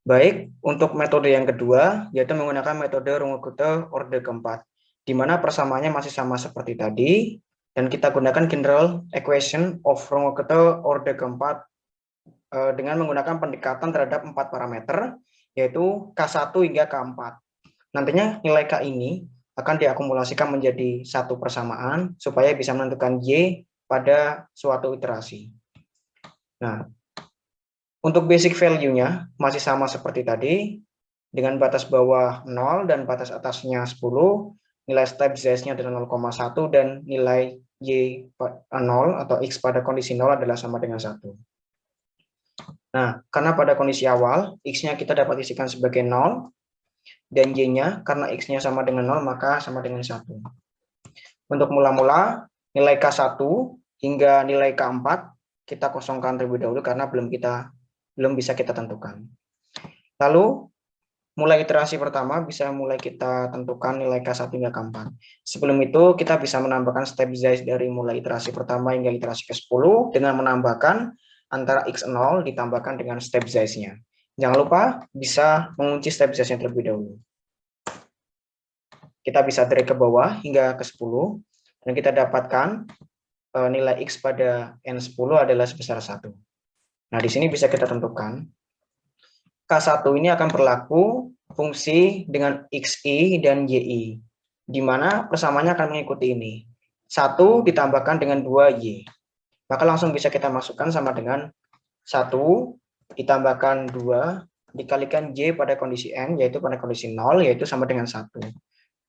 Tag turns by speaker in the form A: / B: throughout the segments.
A: Baik, untuk metode yang kedua, yaitu menggunakan metode Runge-Kutta orde keempat, di mana persamaannya masih sama seperti tadi, dan kita gunakan general equation of Runge-Kutta orde keempat dengan menggunakan pendekatan terhadap 4 parameter, yaitu K1 hingga K4. Nantinya nilai K ini akan diakumulasikan menjadi satu persamaan, supaya bisa menentukan Y pada suatu iterasi. Nah, untuk basic value-nya masih sama seperti tadi, dengan batas bawah 0 dan batas atasnya 10, nilai step z-nya adalah 0,1 dan nilai y 0 atau x pada kondisi 0 adalah sama dengan 1. Nah, karena pada kondisi awal, x-nya kita dapat isikan sebagai 0, dan y-nya karena x-nya sama dengan 0, maka sama dengan 1. Untuk mula-mula, nilai K1 hingga nilai K4, kita kosongkan terlebih dahulu karena belum bisa kita tentukan. Lalu, mulai iterasi pertama bisa mulai kita tentukan nilai K1 hingga K4. Sebelum itu kita bisa menambahkan step z dari mulai iterasi pertama hingga iterasi ke-10 dengan menambahkan antara x0 ditambahkan dengan step z-nya. Jangan lupa bisa mengunci step z-nya terlebih dahulu. Kita bisa drag ke bawah hingga ke-10 dan kita dapatkan nilai x pada N10 adalah sebesar 1. Nah, di sini bisa kita tentukan K1 ini akan berlaku fungsi dengan XI dan YI, di mana persamaannya akan mengikuti ini. 1 ditambahkan dengan 2Y. Maka langsung bisa kita masukkan sama dengan 1 ditambahkan 2 dikalikan Y pada kondisi N, yaitu pada kondisi 0, yaitu sama dengan 1.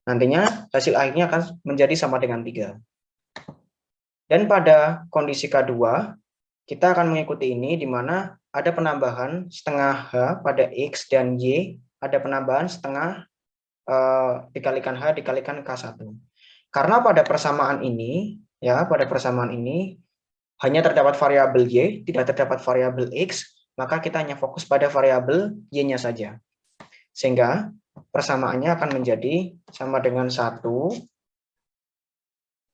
A: Nantinya hasil akhirnya akan menjadi sama dengan 3. Dan pada kondisi K2, kita akan mengikuti ini di mana ada penambahan setengah H pada X dan Y, ada penambahan setengah dikalikan H dikalikan K1. Karena pada persamaan ini, hanya terdapat variabel Y, tidak terdapat variabel X, maka kita hanya fokus pada variabel Y-nya saja. Sehingga persamaannya akan menjadi sama dengan 1,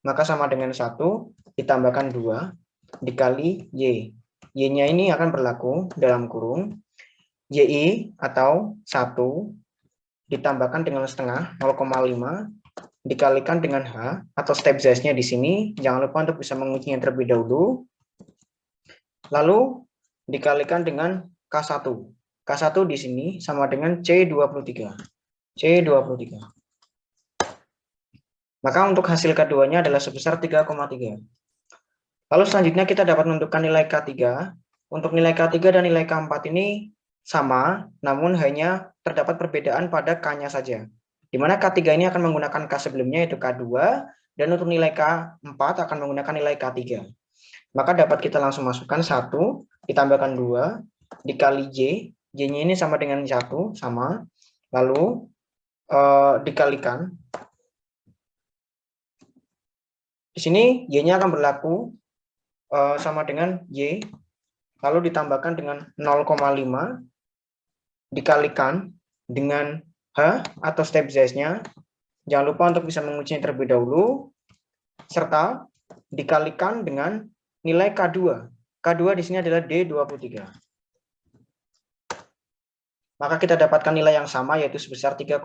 A: maka sama dengan 1 ditambahkan 2 dikali Y. Y-nya ini akan berlaku dalam kurung YI atau 1 ditambahkan dengan setengah 0,5 dikalikan dengan H atau step z-nya di sini. Jangan lupa untuk bisa mengujinya terlebih dahulu. Lalu dikalikan dengan K1. K1 di sini sama dengan C23. C23. Maka untuk hasil keduanya adalah sebesar 3,3. Lalu selanjutnya kita dapat menentukan nilai K3. Untuk nilai K3 dan nilai K4 ini sama, namun hanya terdapat perbedaan pada K-nya saja. Di mana K3 ini akan menggunakan K sebelumnya yaitu K2, dan untuk nilai K4 akan menggunakan nilai K3. Maka dapat kita langsung masukkan 1, ditambahkan 2, dikali Y. Y-nya ini sama dengan 1, sama. Lalu dikalikan. Di sini Y-nya akan berlaku sama dengan Y, lalu ditambahkan dengan 0,5 dikalikan dengan H atau step z-nya. Jangan lupa untuk bisa mengujinya terlebih dahulu, serta dikalikan dengan nilai K2. K2 di sini adalah D23. Maka kita dapatkan nilai yang sama yaitu sebesar 3,3.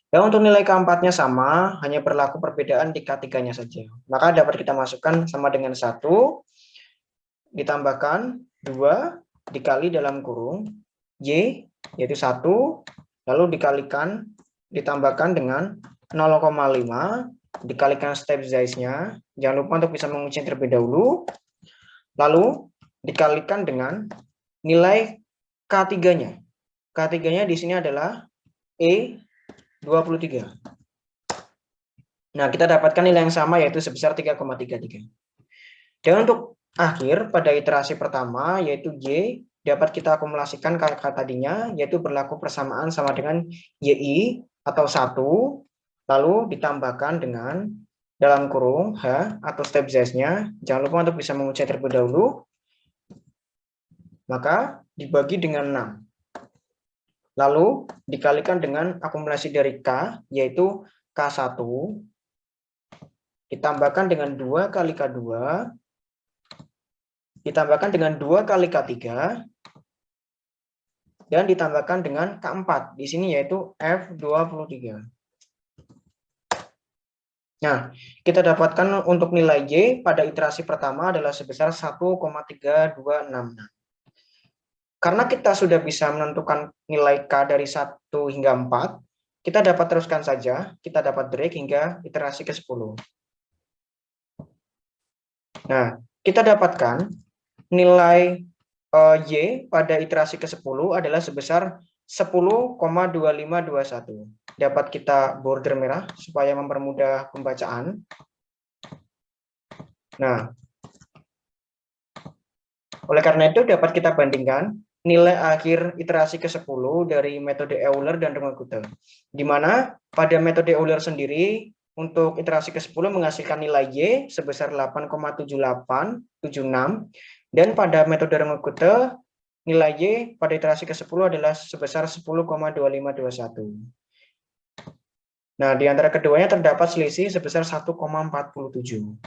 A: Dan untuk nilai K4-nya sama, hanya berlaku perbedaan di K3-nya saja. Maka dapat kita masukkan sama dengan 1 ditambahkan 2 dikali dalam kurung Y, yaitu 1, lalu dikalikan, ditambahkan dengan 0,5, dikalikan step z-nya, jangan lupa untuk bisa menguji terlebih dahulu, lalu dikalikan dengan nilai K3-nya. K3-nya di sini adalah E23. Nah, kita dapatkan nilai yang sama yaitu sebesar 3,33. Dan untuk akhir pada iterasi pertama yaitu Y, dapat kita akumulasikan kata tadinya yaitu berlaku persamaan sama dengan YI atau 1, lalu ditambahkan dengan dalam kurung H atau step z-nya. Jangan lupa untuk bisa menguji terlebih dahulu. Maka dibagi dengan 6. Lalu dikalikan dengan akumulasi dari K yaitu K1 ditambahkan dengan 2 kali K2 ditambahkan dengan 2 kali K3 dan ditambahkan dengan K4 di sini yaitu F23. Nah, kita dapatkan untuk nilai Y pada iterasi pertama adalah sebesar 1,3266. Karena kita sudah bisa menentukan nilai K dari 1 hingga 4, kita dapat teruskan saja, kita dapat drag hingga iterasi ke-10. Nah, kita dapatkan nilai Y pada iterasi ke-10 adalah sebesar 10,2521. Dapat kita border merah supaya mempermudah pembacaan. Nah, oleh karena itu dapat kita bandingkan nilai akhir iterasi ke-10 dari metode Euler dan Runge-Kutta. Di mana pada metode Euler sendiri untuk iterasi ke-10 menghasilkan nilai Y sebesar 8,7876 dan pada metode Runge-Kutta nilai Y pada iterasi ke-10 adalah sebesar 10,2521. Nah, di antara keduanya terdapat selisih sebesar 1,47.